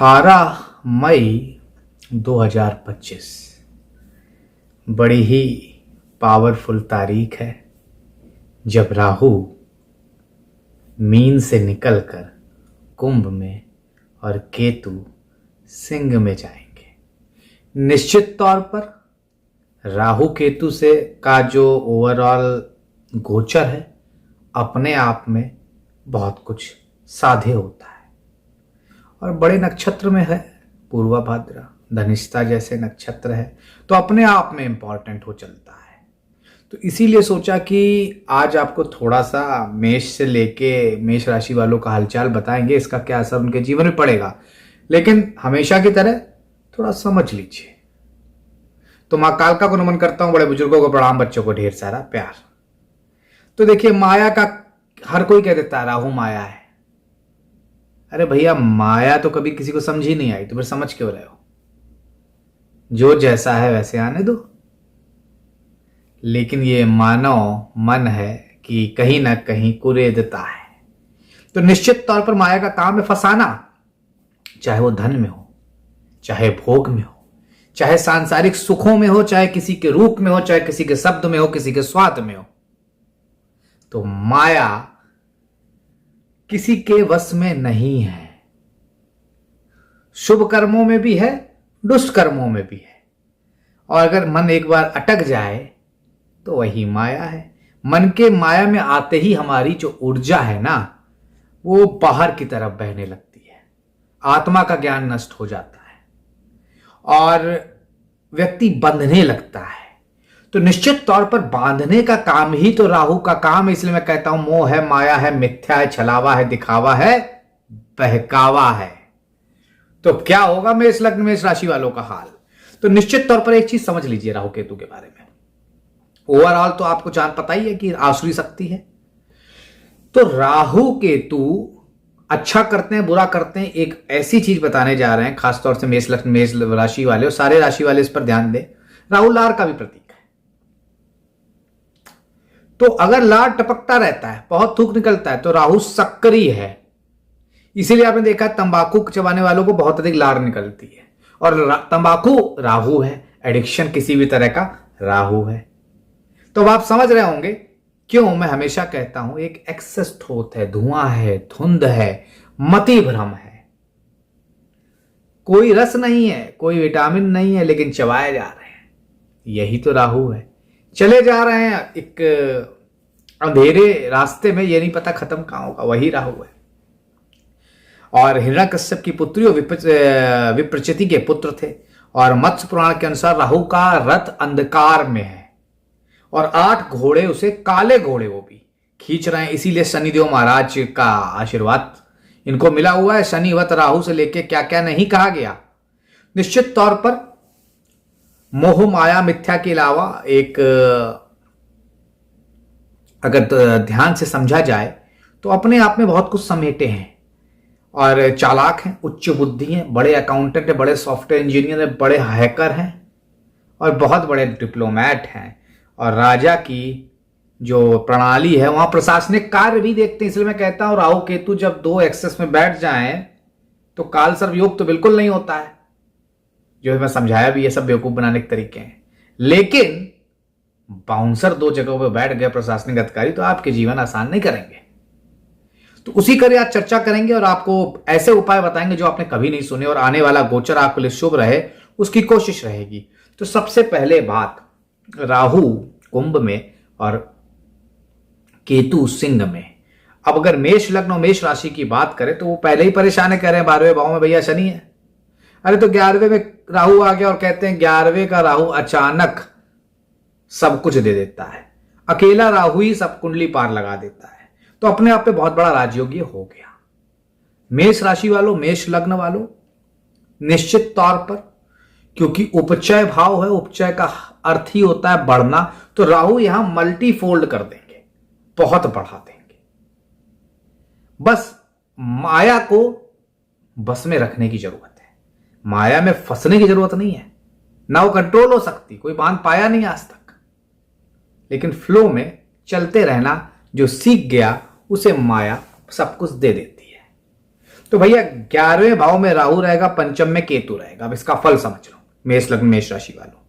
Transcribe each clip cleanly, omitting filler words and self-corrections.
18 मई 2025 बड़ी ही पावरफुल तारीख है जब राहु मीन से निकलकर कुंभ में और केतु सिंह में जाएंगे। निश्चित तौर पर राहु केतु से का जो ओवरऑल गोचर है अपने आप में बहुत कुछ साध्य होता है और बड़े नक्षत्र में है। पूर्वा भाद्रा धनिष्ठा जैसे नक्षत्र है तो अपने आप में इंपॉर्टेंट हो चलता है। तो इसीलिए सोचा कि आज आपको थोड़ा सा मेष से लेके मेष राशि वालों का हालचाल बताएंगे, इसका क्या असर उनके जीवन में पड़ेगा, लेकिन हमेशा की तरह थोड़ा समझ लीजिए। तो मां कालका को नमन करता हूं, बड़े बुजुर्गों को प्रणाम, बच्चों को ढेर सारा प्यार। तो देखिए, माया का हर कोई कह देता है राहु माया है। अरे भैया, माया तो कभी किसी को समझ ही नहीं आई तो फिर समझ क्यों रहे हो? जो जैसा है वैसे आने दो। लेकिन ये मानव मन है कि कहीं ना कहीं कुरेदता है। तो निश्चित तौर पर माया का काम है फंसाना, चाहे वो धन में हो, चाहे भोग में हो, चाहे सांसारिक सुखों में हो, चाहे किसी के रूप में हो, चाहे किसी के शब्द में हो, किसी के स्वाद में हो। तो माया किसी के वश में नहीं है। शुभ कर्मों में भी है, दुष्ट कर्मों में भी है। और अगर मन एक बार अटक जाए तो वही माया है। मन के माया में आते ही हमारी जो ऊर्जा है ना, वो बाहर की तरफ बहने लगती है। आत्मा का ज्ञान नष्ट हो जाता है और व्यक्ति बंधने लगता है। तो निश्चित तौर पर बांधने का काम ही तो राहु का काम है। इसलिए मैं कहता हूं मोह है, माया है, मिथ्या है, छलावा है, दिखावा है, बहकावा है। तो क्या होगा मेष लग्न मेष राशि वालों का हाल? तो निश्चित तौर पर एक चीज समझ लीजिए राहु केतु के बारे में। ओवरऑल तो आपको जान पता ही है कि आसुरी शक्ति है। तो राहु केतु अच्छा करते हैं, बुरा करते हैं, एक ऐसी चीज बताने जा रहे हैं, खासतौर से मेष लग्न मेष राशि वाले और सारे राशि वाले इस पर ध्यान दें। राहु लार का भी प्रतीक है। तो अगर लार टपकता रहता है, बहुत थूक निकलता है, तो राहु सक्रिय है। इसीलिए आपने देखा तंबाकू चबाने वालों को बहुत अधिक लार निकलती है। और तंबाकू राहु है, एडिक्शन किसी भी तरह का राहु है। तो अब आप समझ रहे होंगे क्यों मैं हमेशा कहता हूं एक एक्सेस स्रोत है, धुआं है, धुंध है, मति भ्रम है। कोई रस नहीं है, कोई विटामिन नहीं है, लेकिन चबाए जा रहे हैं। यही तो राहु है। चले जा रहे हैं एक अंधेरे रास्ते में, ये नहीं पता खत्म कहां होगा, वही राहु है। और हिरण्यकश्यप की पुत्री विप्रचिति के पुत्र थे। और मत्स्य पुराण के अनुसार राहु का रथ अंधकार में है और 8 घोड़े उसे, काले घोड़े, वो भी खींच रहे हैं। इसीलिए शनिदेव महाराज का आशीर्वाद इनको मिला हुआ है। शनिवत राहु से लेके क्या क्या नहीं कहा गया। निश्चित तौर पर मोह माया मिथ्या के अलावा एक अगर ध्यान से समझा जाए तो अपने आप में बहुत कुछ समेटे हैं और चालाक हैं, उच्च बुद्धि हैं, बड़े अकाउंटेंट हैं, बड़े सॉफ्टवेयर इंजीनियर हैं, बड़े हैकर हैं और बहुत बड़े डिप्लोमैट हैं। और राजा की जो प्रणाली है वहां प्रशासनिक कार्य भी देखते हैं। इसलिए मैं कहता हूं राहु केतु जब 2 एक्सेस में बैठ जाएं तो काल सर्व योग तो बिल्कुल नहीं होता है। जो मैं समझाया भी, ये सब बेवकूफ बनाने के तरीके हैं। लेकिन बाउंसर 2 जगहों पर बैठ गए प्रशासनिक अधिकारी तो आपके जीवन आसान नहीं करेंगे। तो उसी पर आज चर्चा करेंगे और आपको ऐसे उपाय बताएंगे जो आपने कभी नहीं सुने और आने वाला गोचर आपके लिए शुभ रहे उसकी कोशिश रहेगी। तो सबसे पहले बात, राहु कुंभ में और केतु सिंह में। अब अगर मेष लग्न और मेष राशि की बात करें तो वो पहले ही परेशान है, कह रहे हैं 12वें भाव में भैया शनि है। अरे तो 11वें में राहु आ गया और कहते हैं 11वें का राहु अचानक सब कुछ दे देता है। अकेला राहु ही सब कुंडली पार लगा देता है। तो अपने आप पे बहुत बड़ा राजयोग हो गया। मेष राशि वालों, मेष लग्न वालों, निश्चित तौर पर क्योंकि उपचय भाव है, उपचय का अर्थ ही होता है बढ़ना, तो राहु यहां मल्टीफोल्ड कर देंगे, बहुत बढ़ा देंगे। बस माया को बस में रखने की जरूरत है। माया में फंसने की जरूरत नहीं है, ना वो कंट्रोल हो सकती, कोई बांध पाया नहीं आज तक। लेकिन फ्लो में चलते रहना, जो सीख गया उसे माया सब कुछ दे देती है। तो भैया 11वें भाव में राहु रहेगा, पंचम में केतु रहेगा। अब इसका फल समझ लो मेष लग्न मेष राशि वालों,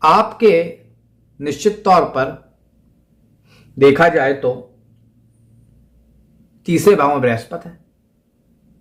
आपके निश्चित तौर पर देखा जाए तो तीसरे भाव में बृहस्पति है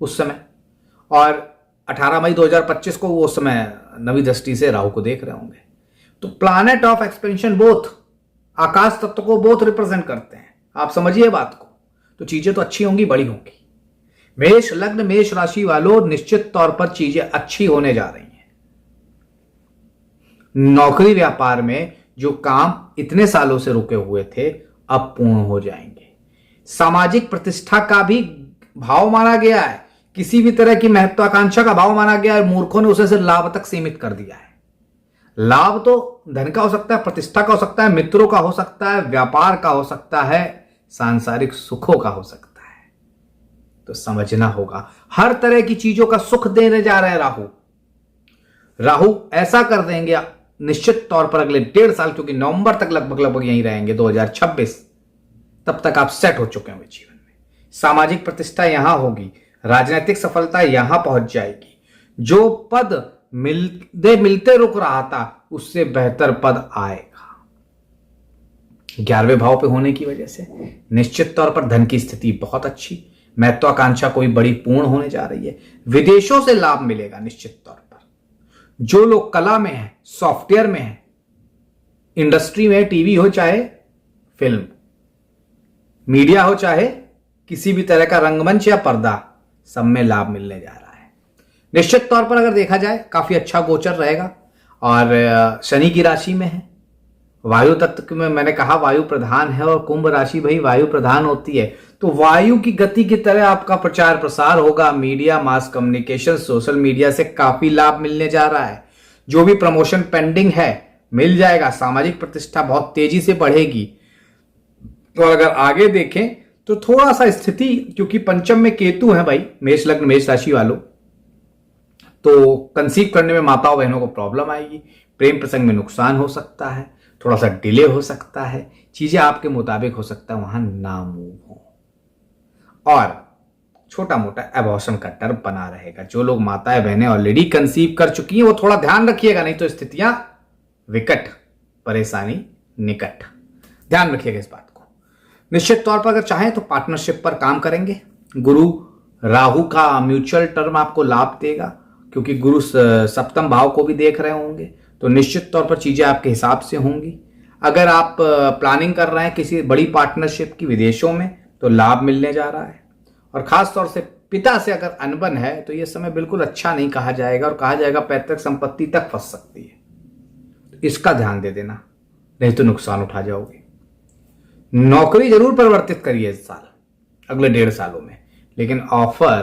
उस समय, और 18 मई 2025 को वो उस समय नवी दृष्टि से राहु को देख रहे होंगे। तो प्लैनेट ऑफ एक्सपेंशन बोथ, आकाश तत्व को बोथ रिप्रेजेंट करते हैं। आप समझिए बात को, तो चीजें तो अच्छी होंगी, बड़ी होंगी। मेष लग्न मेष राशि वालों, निश्चित तौर पर चीजें अच्छी होने जा रही हैं। नौकरी व्यापार में जो काम इतने सालों से रुके हुए थे अब पूर्ण हो जाएंगे। सामाजिक प्रतिष्ठा का भी भाव माना गया है, किसी भी तरह की महत्वाकांक्षा का भाव माना गया है। मूर्खों ने उसे सिर्फ लाभ तक सीमित कर दिया है। लाभ तो धन का हो सकता है, प्रतिष्ठा का हो सकता है, मित्रों का हो सकता है, व्यापार का हो सकता है, सांसारिक सुखों का हो सकता है। तो समझना होगा, हर तरह की चीजों का सुख देने जा रहे हैं राहु। राहु ऐसा कर देंगे निश्चित तौर पर अगले 1.5 साल, क्योंकि नवंबर तक लगभग यहीं रहेंगे 2026, तब तक आप सेट हो चुके होंगे जीवन में। सामाजिक प्रतिष्ठा यहां होगी, राजनीतिक सफलता यहां पहुंच जाएगी। जो पद मिलते रुक रहा था उससे बेहतर पद आएगा। 11वें भाव पे होने की वजह से निश्चित तौर पर धन की स्थिति बहुत अच्छी, महत्वाकांक्षा कोई बड़ी पूर्ण होने जा रही है। विदेशों से लाभ मिलेगा निश्चित तौर पर। जो लोग कला में हैं, सॉफ्टवेयर में हैं, इंडस्ट्री में, टीवी हो चाहे फिल्म, मीडिया हो चाहे किसी भी तरह का रंगमंच या पर्दा, सब में लाभ मिलने जा रहा है। निश्चित तौर पर अगर देखा जाए काफी अच्छा गोचर रहेगा। और शनि की राशि में है, वायु तत्व में मैंने कहा वायु प्रधान है, और कुंभ राशि भाई वायु प्रधान होती है। तो वायु की गति की तरह आपका प्रचार प्रसार होगा। Media, mass communication, social media से काफी लाभ मिलने जा रहा है। जो भी प्रमोशन पेंडिंग है मिल जाएगा। सामाजिक प्रतिष्ठा बहुत तेजी से बढ़ेगी। तो अगर आगे देखें तो थोड़ा सा स्थिति, क्योंकि पंचम में केतु है भाई मेष लग्न मेष राशि वालों, तो कंसीव करने में माताओं बहनों को प्रॉब्लम आएगी। प्रेम प्रसंग में नुकसान हो सकता है, थोड़ा सा डिले हो सकता है, चीजें आपके मुताबिक हो सकता है वहां ना मूव हो, और छोटा मोटा एबॉर्शन का डर बना रहेगा। जो लोग माताएं बहनें ऑलरेडी कंसीव कर चुकी हैं वो थोड़ा ध्यान रखिएगा, नहीं तो स्थितियां विकट, परेशानी निकट। ध्यान रखिएगा इस बात को। निश्चित तौर पर अगर चाहें तो पार्टनरशिप पर काम करेंगे। गुरु राहु का म्यूचुअल टर्म आपको लाभ देगा, क्योंकि गुरु सप्तम भाव को भी देख रहे होंगे। तो निश्चित तौर पर चीजें आपके हिसाब से होंगी। अगर आप प्लानिंग कर रहे हैं किसी बड़ी पार्टनरशिप की विदेशों में, तो लाभ मिलने जा रहा है। और खास तौर से पिता से अगर अनबन है तो यह समय बिल्कुल अच्छा नहीं कहा जाएगा, और कहा जाएगा पैतृक संपत्ति तक फंस सकती है। तो इसका ध्यान दे देना, नहीं तो नुकसान उठा जाओगे। नौकरी जरूर परिवर्तित करिए इस साल, अगले 1.5 सालों में, लेकिन ऑफर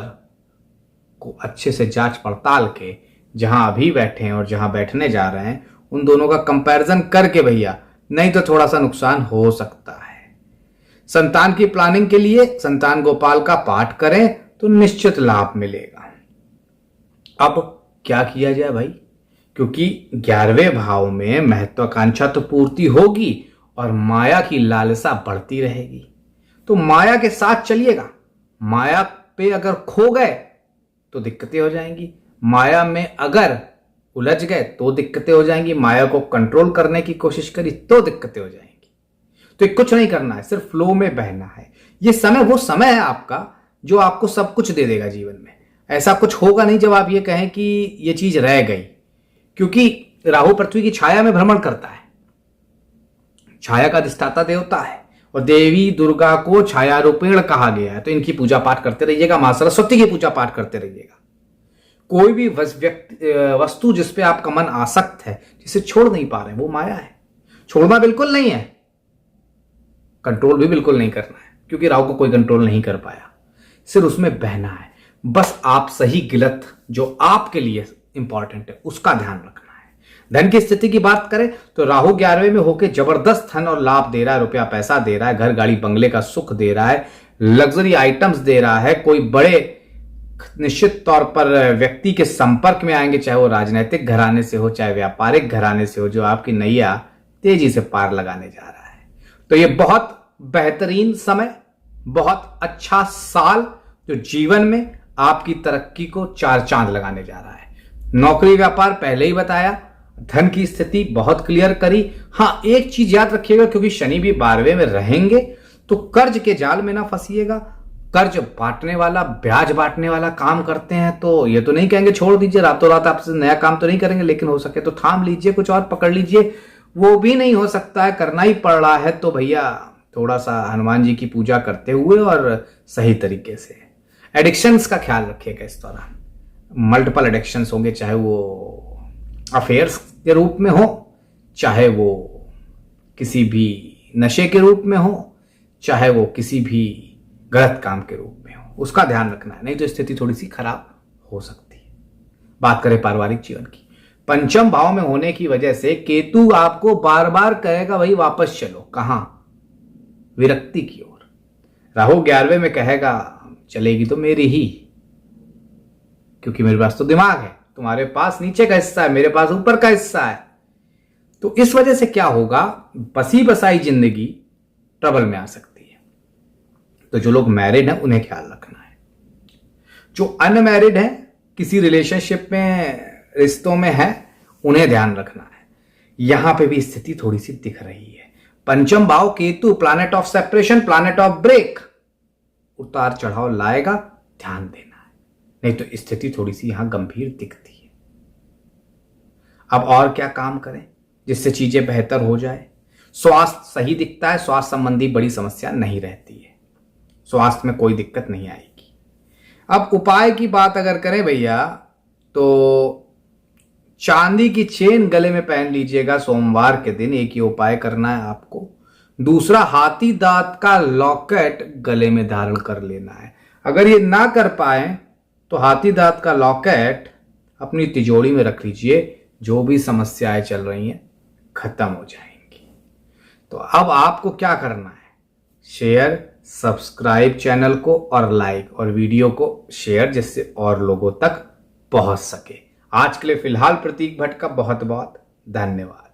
को अच्छे से जांच पड़ताल के, जहां अभी बैठे हैं और जहां बैठने जा रहे हैं, उन दोनों का कंपैरिजन करके भैया, नहीं तो थोड़ा सा नुकसान हो सकता है। संतान की प्लानिंग के लिए संतान गोपाल का पाठ करें तो निश्चित लाभ मिलेगा। अब क्या किया जाए भाई, क्योंकि 11वें भाव में महत्वाकांक्षा तो पूर्ति होगी और माया की लालसा बढ़ती रहेगी। तो माया के साथ चलिएगा। माया पे अगर खो गए तो दिक्कतें हो जाएंगी, माया में अगर उलझ गए तो दिक्कतें हो जाएंगी, माया को कंट्रोल करने की कोशिश करी तो दिक्कतें हो जाएंगी। तो कुछ नहीं करना है, सिर्फ फ्लो में बहना है। ये समय वो समय है आपका जो आपको सब कुछ दे देगा जीवन में। ऐसा कुछ होगा नहीं जब आप ये कहें कि ये चीज रह गई, क्योंकि राहु पृथ्वी की छाया में भ्रमण करता है। छाया का अधिष्ठाता देवता है, और देवी दुर्गा को छायारूपेण कहा गया है। तो इनकी पूजा पाठ करते रहिएगा, मां सरस्वती की पूजा पाठ करते रहिएगा। कोई भी वस्तु जिस पे आपका मन आसक्त है, जिसे छोड़ नहीं पा रहे हैं, वो माया है। छोड़ना बिल्कुल नहीं है, कंट्रोल भी बिल्कुल नहीं करना है, क्योंकि राहु को कोई कंट्रोल नहीं कर पाया। सिर्फ उसमें बहना है। बस आप सही गलत जो आपके लिए इंपॉर्टेंट है उसका ध्यान रखना है। धन की स्थिति की बात करें तो राहु 11वें में होकर जबरदस्त धन और लाभ दे रहा है, रुपया पैसा दे रहा है, घर गाड़ी बंगले का सुख दे रहा है, लग्जरी आइटम्स दे रहा है। कोई बड़े निश्चित तौर पर व्यक्ति के संपर्क में आएंगे, चाहे वो राजनीतिक घराने से हो, चाहे व्यापारिक घराने से हो, जो आपकी नैया तेजी से पार लगाने जा रहा है। तो ये बहुत बेहतरीन समय, बहुत अच्छा साल जो जीवन में आपकी तरक्की को 4 चांद लगाने जा रहा है। नौकरी व्यापार पहले ही बताया, धन की स्थिति बहुत क्लियर करी। हाँ, एक चीज याद रखिएगा, क्योंकि शनि भी 12वें में रहेंगे तो कर्ज के जाल में ना फंसिएगा। कर्ज बांटने वाला, ब्याज बांटने वाला काम करते हैं तो ये तो नहीं कहेंगे छोड़ दीजिए, रातों रात आपसे नया काम तो नहीं करेंगे, लेकिन हो सके तो थाम लीजिए, कुछ और पकड़ लीजिए। वो भी नहीं हो सकता है, करना ही पड़ रहा है तो भैया थोड़ा सा हनुमान जी की पूजा करते हुए और सही तरीके से। एडिक्शंस का ख्याल रखिएगा इस दौरान। मल्टीपल एडिक्शंस होंगे, चाहे वो अफेयर्स के रूप में हो, चाहे वो किसी भी नशे के रूप में हो, चाहे वो किसी भी गलत काम के रूप में हो, उसका ध्यान रखना है, नहीं तो स्थिति थोड़ी सी खराब हो सकती है। बात करें पारिवारिक जीवन की, पंचम भाव में होने की वजह से केतु आपको बार बार कहेगा भाई वापस चलो। कहां? विरक्ति की ओर। राहु 11वें में कहेगा चलेगी तो मेरी ही, क्योंकि मेरे पास तो दिमाग है, तुम्हारे पास नीचे का हिस्सा है, मेरे पास ऊपर का हिस्सा है। तो इस वजह से क्या होगा, बसी बसाई जिंदगी ट्रबल में आ सकती है। तो जो लोग मैरिड हैं उन्हें ख्याल रखना है। जो अनमैरिड है, किसी रिलेशनशिप में, रिश्तों में है, उन्हें ध्यान रखना है। यहां पे भी स्थिति थोड़ी सी दिख रही है। पंचम भाव Ketu, planet of separation, planet of break, उतार चढ़ाव लाएगा, ध्यान देना है, नहीं तो स्थिति थोड़ी सी यहां गंभीर दिखती है। अब और क्या काम करें जिससे चीजें बेहतर हो जाए? स्वास्थ्य सही दिखता है, स्वास्थ्य संबंधी बड़ी समस्या नहीं रहती है, स्वास्थ्य में कोई दिक्कत नहीं आएगी। अब उपाय की बात अगर करें भैया, तो चांदी की चेन गले में पहन लीजिएगा सोमवार के दिन, एक ही उपाय करना है आपको। दूसरा, हाथी दांत का लॉकेट गले में धारण कर लेना है। अगर ये ना कर पाए तो हाथी दांत का लॉकेट अपनी तिजोरी में रख लीजिए, जो भी समस्याएं चल रही हैं खत्म हो जाएंगी। तो अब आपको क्या करना है, शेयर, सब्सक्राइब चैनल को और लाइक, और वीडियो को शेयर जिससे और लोगों तक पहुंच सके। आज के लिए फिलहाल प्रतीक भट्ट का बहुत बहुत धन्यवाद।